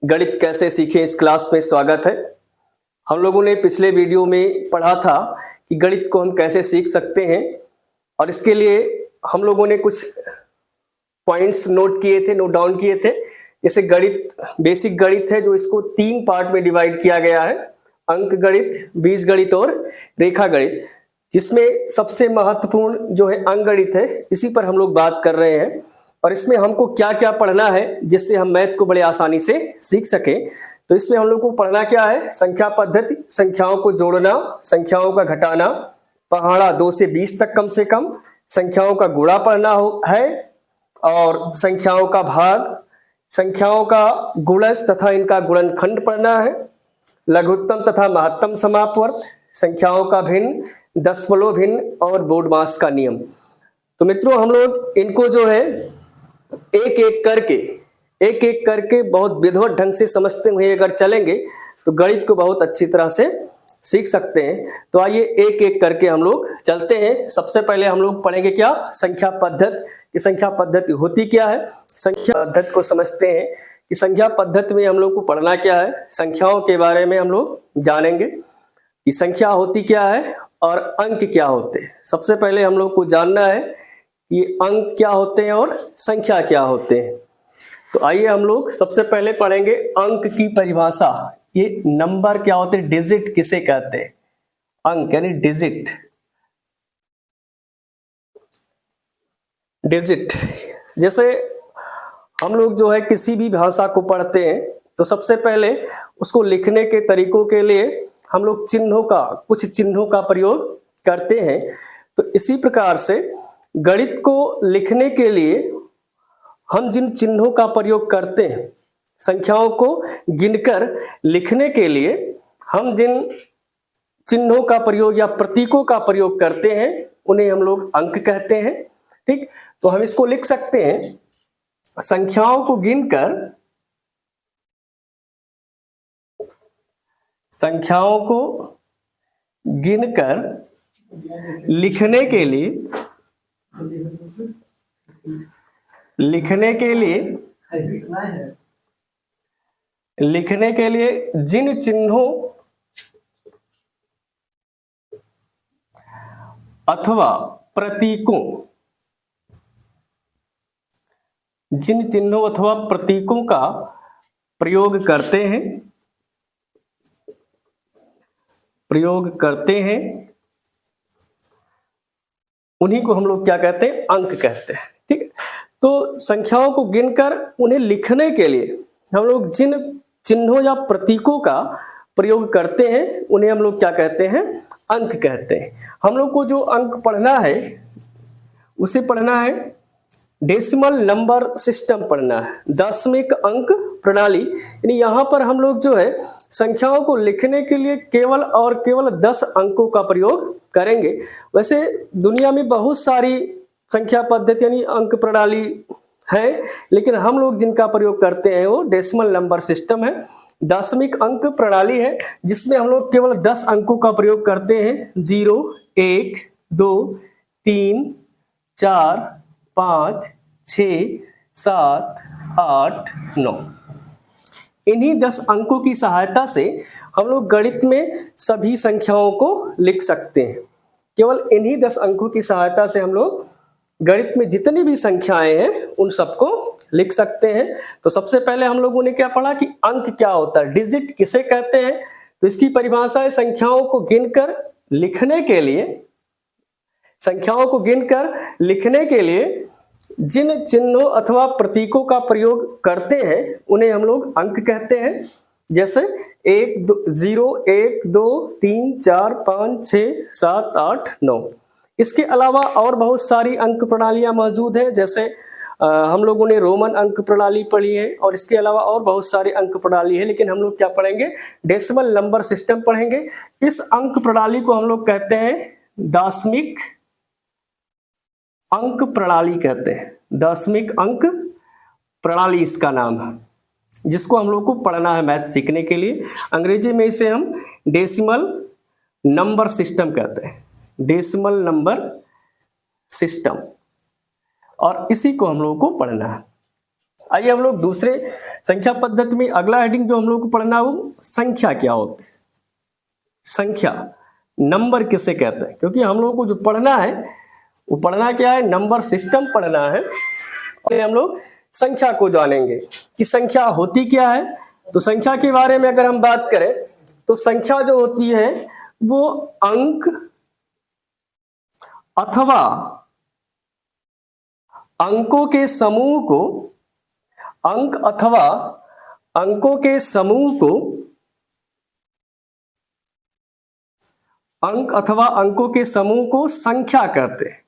गणित कैसे सीखें इस क्लास में स्वागत है। हम लोगों ने पिछले वीडियो में पढ़ा था कि गणित को हम कैसे सीख सकते हैं और इसके लिए हम लोगों ने कुछ पॉइंट्स नोट डाउन किए थे। जैसे गणित बेसिक गणित है जो इसको 3 पार्ट में डिवाइड किया गया है, अंक गणित, बीजगणित और रेखा गणित, जिसमें सबसे महत्वपूर्ण जो है अंक गणित है। इसी पर हम लोग बात कर रहे हैं और इसमें हमको क्या क्या पढ़ना है जिससे हम मैथ को बड़े आसानी से सीख सके। तो इसमें हम लोग को पढ़ना क्या है, संख्या पद्धति, संख्याओं को जोड़ना, संख्याओं का घटाना, पहाड़ा 2 से 20 तक कम से कम, संख्याओं का गुणा पढ़ना है और संख्याओं का भाग, संख्याओं का गुणज तथा इनका गुणनखंड पढ़ना है, लघुत्तम तथा महत्तम समापवर्त, संख्याओं का भिन्न, दशमलव भिन्न और बोडमास का नियम। तो मित्रों हम लोग इनको जो है एक एक करके बहुत विधिवत ढंग से समझते हुए अगर चलेंगे तो गणित को बहुत अच्छी तरह से सीख सकते हैं। तो आइए एक एक करके हम लोग चलते हैं। सबसे पहले हम लोग पढ़ेंगे क्या, संख्या पद्धति। कि संख्या पद्धति होती क्या है, संख्या पद्धति को समझते हैं कि संख्या पद्धति में हम लोग को पढ़ना क्या है। संख्याओं के बारे में हम लोग जानेंगे कि संख्या होती क्या है और अंक क्या होते हैं। सबसे पहले हम लोग को जानना है कि अंक क्या होते हैं और संख्या क्या होते हैं। तो आइए हम लोग सबसे पहले पढ़ेंगे अंक की परिभाषा। ये नंबर क्या होते हैं, डिजिट किसे कहते हैं, अंक यानी डिजिट। जैसे हम लोग जो है किसी भी भाषा को पढ़ते हैं तो सबसे पहले उसको लिखने के तरीकों के लिए हम लोग कुछ चिन्हों का प्रयोग करते हैं। तो इसी प्रकार से गणित को लिखने के लिए हम जिन चिन्हों का प्रयोग करते हैं, संख्याओं को गिनकर लिखने के लिए हम जिन चिन्हों का प्रयोग या प्रतीकों का प्रयोग करते हैं उन्हें हम लोग अंक कहते हैं। ठीक, तो हम इसको लिख सकते हैं, संख्याओं को गिनकर लिखने के लिए जिन चिन्हों अथवा प्रतीकों का प्रयोग करते हैं उन्हीं को हम लोग क्या कहते हैं, अंक कहते हैं। ठीक है, तो संख्याओं को गिनकर उन्हें लिखने के लिए हम लोग जिन चिन्हों या प्रतीकों का प्रयोग करते हैं उन्हें हम लोग क्या कहते हैं, अंक कहते हैं। हम लोग को जो अंक पढ़ना है उसे पढ़ना है डेसिमल नंबर सिस्टम पढ़ना है, दशमिक अंक प्रणाली। यानी यहाँ पर हम लोग जो है संख्याओं को लिखने के लिए केवल और केवल 10 अंकों का प्रयोग करेंगे। वैसे दुनिया में बहुत सारी संख्या पद्धति यानी अंक प्रणाली है, लेकिन हम लोग जिनका प्रयोग करते हैं वो डेसिमल नंबर सिस्टम है, दशमिक अंक प्रणाली है, जिसमें हम लोग केवल 10 अंकों का प्रयोग करते हैं। 0, 1, 2, 3, 4, 5, 6, 7, 8, 9। इन्हीं 10 अंकों की सहायता से हम लोग गणित में सभी संख्याओं को लिख सकते हैं। केवल इन्हीं 10 अंकों की सहायता से हम लोग गणित में जितनी भी संख्याएं हैं उन सबको लिख सकते हैं। तो सबसे पहले हम लोगों ने क्या पढ़ा कि अंक क्या होता है, डिजिट किसे कहते हैं। तो इसकी परिभाषा है, संख्याओं को गिनकर लिखने के लिए जिन चिन्हों अथवा प्रतीकों का प्रयोग करते हैं उन्हें हम लोग अंक कहते हैं। जैसे 0, 1, 2, 3, 4, 5, 6, 7, 8, 9। इसके अलावा और बहुत सारी अंक प्रणालियां मौजूद हैं। जैसे हम लोगों ने रोमन अंक प्रणाली पढ़ी है और इसके अलावा और बहुत सारी अंक प्रणाली है, लेकिन हम लोग क्या पढ़ेंगे, डेसिमल नंबर सिस्टम पढ़ेंगे। इस अंक प्रणाली को हम लोग कहते हैं दशमिक अंक प्रणाली कहते हैं। दशमिक अंक प्रणाली इसका नाम है, जिसको हम लोग को पढ़ना है मैथ सीखने के लिए। अंग्रेजी में इसे हम डेसिमल नंबर सिस्टम कहते हैं, डेसिमल नंबर सिस्टम, और इसी को हम लोगों को पढ़ना है। आइए हम लोग दूसरे संख्या पद्धति में अगला हेडिंग जो हम लोग को पढ़ना वो संख्या क्या होती है। संख्या, नंबर किसे कहते हैं, क्योंकि हम लोग को जो पढ़ना है वो पढ़ना क्या है, नंबर सिस्टम पढ़ना है। और हम लोग संख्या को जानेंगे कि संख्या होती क्या है। तो संख्या के बारे में अगर हम बात करें तो संख्या जो होती है वो अंक अथवा अंकों के समूह को, अंक अथवा अंकों के समूह को, अंक अथवा अंकों के समूह को संख्या कहते हैं।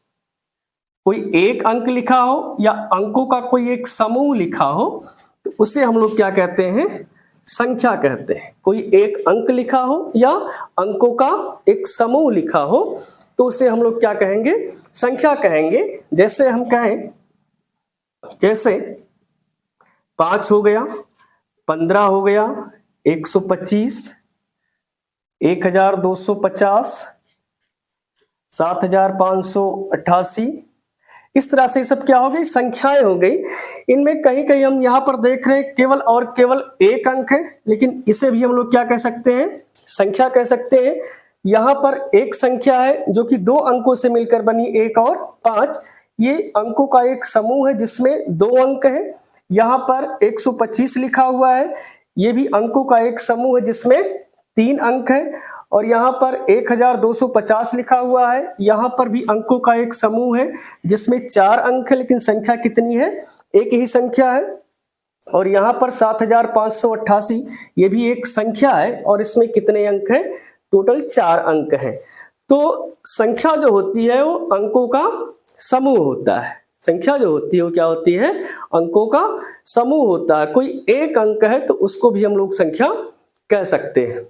कोई एक अंक लिखा हो या अंकों का कोई एक समूह लिखा हो तो उसे हम लोग क्या कहते हैं, संख्या कहते हैं। कोई एक अंक लिखा हो या अंकों का एक समूह लिखा हो तो उसे हम लोग क्या कहेंगे, संख्या कहेंगे। जैसे हम कहें, जैसे 5 हो गया, 15 हो गया, 125, 1250, 7588, इस तरह से सब क्या हो गई, संख्याएं हो गई। इनमें कहीं कहीं हम यहाँ पर देख रहे हैं केवल और केवल एक अंक है, लेकिन इसे भी हम लोग क्या कह सकते हैं, संख्या कह सकते हैं। यहाँ पर एक संख्या है जो कि 2 अंकों से मिलकर बनी, 1 और 5, ये अंकों का एक समूह है जिसमें 2 अंक है। यहाँ पर 125 लिखा हुआ है, ये भी अंकों का एक समूह है जिसमें 3 अंक है। और यहाँ पर 1250 लिखा हुआ है, यहाँ पर भी अंकों का एक समूह है जिसमें 4 अंक है, लेकिन संख्या कितनी है, एक ही संख्या है। और यहाँ पर 7588, ये भी एक संख्या है और इसमें कितने अंक हैं, टोटल 4 अंक हैं। तो संख्या जो होती है वो अंकों का समूह होता है। संख्या जो होती है वो क्या होती है, अंकों का समूह होता है। कोई एक अंक है तो उसको भी हम लोग संख्या कह सकते हैं।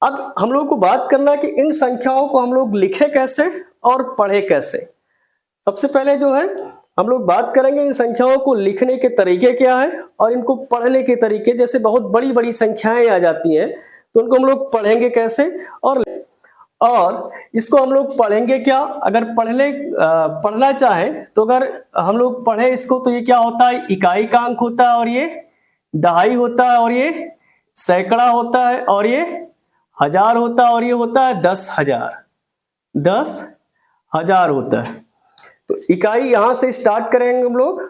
अब हम लोग को बात करना है कि इन संख्याओं को हम लोग लिखे कैसे और पढ़े कैसे। सबसे पहले जो है हम लोग बात करेंगे इन संख्याओं को लिखने के तरीके क्या है और इनको पढ़ने के तरीके। जैसे बहुत बड़ी बड़ी संख्याएं आ जाती हैं तो उनको हम लोग पढ़ेंगे कैसे और इसको हम लोग पढ़ेंगे क्या। अगर पढ़ना चाहें तो अगर हम लोग पढ़े इसको तो ये क्या होता है, इकाई का अंक होता है और ये दहाई होता है और ये सैकड़ा होता है और ये हजार होता है और ये होता है 10,000, 10,000 होता है। तो इकाई यहां से स्टार्ट करेंगे हम लोग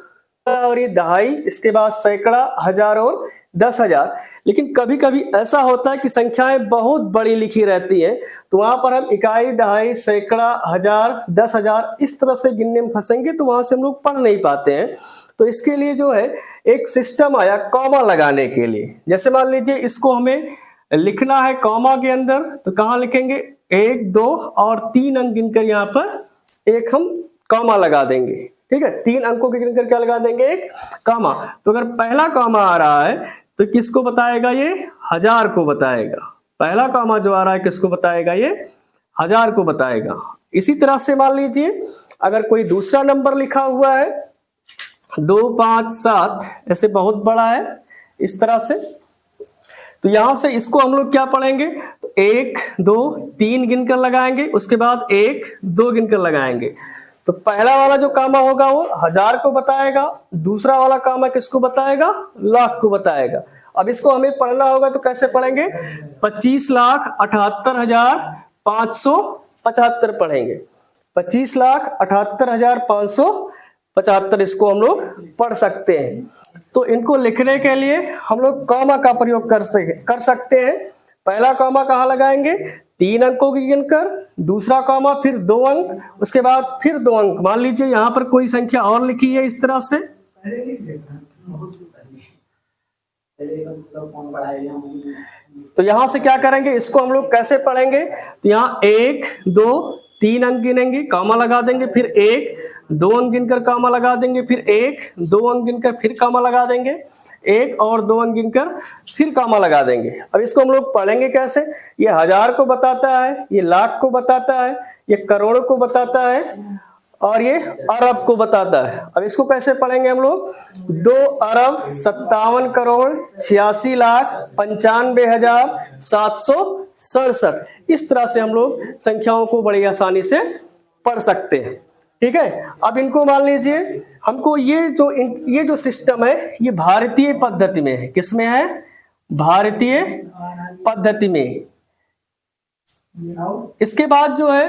और ये दहाई, इसके बाद सैकड़ा, हजार और 10,000। लेकिन कभी कभी ऐसा होता है कि संख्याएं बहुत बड़ी लिखी रहती हैं तो वहां पर हम इकाई, दहाई, सैकड़ा, हजार, 10,000 इस तरह से गिनने में फंसेंगे तो वहां से हम लोग पढ़ नहीं पाते हैं। तो इसके लिए जो है एक सिस्टम आया कॉमा लगाने के लिए। जैसे मान लीजिए इसको हमें लिखना है कॉमा के अंदर तो कहाँ लिखेंगे, 1, 2 और 3 अंक गिनकर यहाँ पर एक हम कॉमा लगा देंगे। ठीक है, 3 अंकों के गिनकर क्या लगा देंगे, एक कॉमा। तो अगर पहला कॉमा आ रहा है तो किसको बताएगा, ये 1000 को बताएगा। पहला कॉमा जो आ रहा है किसको बताएगा, ये 1000 को बताएगा। इसी तरह से मान लीजिए अगर कोई दूसरा नंबर लिखा हुआ है 2, 5, 7 ऐसे बहुत बड़ा है इस तरह से, तो यहां से इसको हम लोग क्या पढ़ेंगे, तो 1, 2, 3 गिनकर लगाएंगे, उसके बाद 1, 2 गिनकर लगाएंगे। तो पहला वाला जो कामा होगा वो 1000 को बताएगा, दूसरा वाला कामा किसको बताएगा, लाख को बताएगा। अब इसको हमें पढ़ना होगा तो कैसे पढ़ेंगे, 25,78,575 पढ़ेंगे। 25,78,575 इसको हम लोग पढ़ सकते हैं। तो इनको लिखने के लिए हम लोग कॉमा का प्रयोग कर सकते हैं। पहला कॉमा कहाँ लगाएंगे, 3 अंकों की गिनकर, दूसरा कॉमा फिर 2 अंक, उसके बाद फिर 2 अंक। मान लीजिए यहाँ पर कोई संख्या और लिखी है इस तरह से, तो यहां से क्या करेंगे, इसको हम लोग कैसे पढ़ेंगे, तो यहाँ 1, 2, 3 अंक गिनेंगे, कॉमा लगा देंगे, फिर 1, 2 अंक गिनकर कॉमा लगा देंगे, फिर 1, 2 अंक गिनकर फिर कॉमा लगा देंगे, 1 और 2 अंक गिनकर फिर कॉमा लगा देंगे। अब इसको हम लोग पढ़ेंगे कैसे, ये 1000 को बताता है, ये लाख को बताता है, ये करोड़ को बताता है और ये अरब को बताता है। अब इसको कैसे पढ़ेंगे हम लोग, 2,57,96,95,767 इस तरह से हम लोग संख्याओं को बड़ी आसानी से पढ़ सकते हैं। ठीक है। अब इनको मान लीजिए, हमको ये जो सिस्टम है ये भारतीय पद्धति में है। किसमें है? भारतीय पद्धति में। इसके बाद जो है